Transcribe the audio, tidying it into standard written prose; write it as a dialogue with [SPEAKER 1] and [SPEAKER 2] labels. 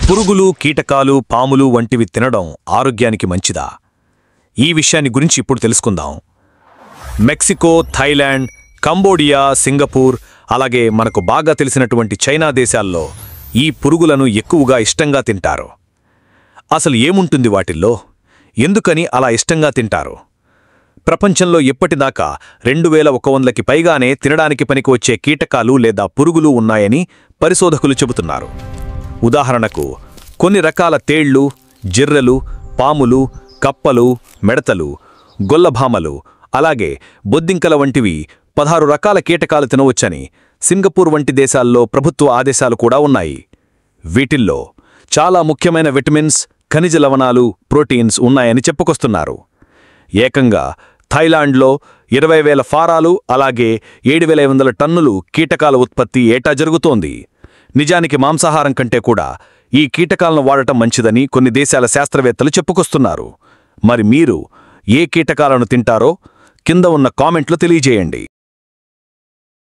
[SPEAKER 1] పురుగులు, కీటకాలు, పాములు వంటివి తినడం ఆరోగ్యానికి మంచిదా? ఈ విషయాన్ని గురించి ఇప్పుడు తెలుసుకుందాం. మెక్సికో, థాయిలాండ్, కంబోడియా, సింగపూర్, అలాగే మనకు బాగా తెలిసినటువంటి చైనా దేశాల్లో ఈ పురుగులను ఎక్కువగా ఇష్టంగా తింటారు. అసలు ఏముంటుంది వాటిల్లో? ఎందుకని అలా ఇష్టంగా తింటారు? ప్రపంచంలో ఎప్పటిదాకా 2100కి పైగానే తినడానికి పనికి వచ్చే కీటకాలు లేదా పురుగులు ఉన్నాయని పరిశోధకులు చెబుతున్నారు. ఉదాహరణకు కొన్ని రకాల తేళ్లు, జిర్రెలు, పాములు, కప్పలు, మిడతలు, గొల్లభామలు, అలాగే బొద్దింకల వంటివి 16 రకాల కీటకాలు తినవచ్చని సింగపూర్ వంటి దేశాల్లో ప్రభుత్వ ఆదేశాలు కూడా ఉన్నాయి. వీటిల్లో చాలా ముఖ్యమైన విటమిన్స్, ఖనిజ లవణాలు, ప్రోటీన్స్ ఉన్నాయని చెప్పుకొస్తున్నారు. ఏకంగా థాయిలాండ్లో 20,000 ఫారాలు, అలాగే 7,500 టన్నులు కీటకాల ఉత్పత్తి ఏటా జరుగుతోంది. నిజానికి మాంసాహారం కంటే కూడా ఈ కీటకాలను వాడటం మంచిదని కొన్ని దేశాల శాస్త్రవేత్తలు చెప్పుకొస్తున్నారు. మరి మీరు ఏ కీటకాలను తింటారో కింద ఉన్న కామెంట్లో తెలియజేయండి.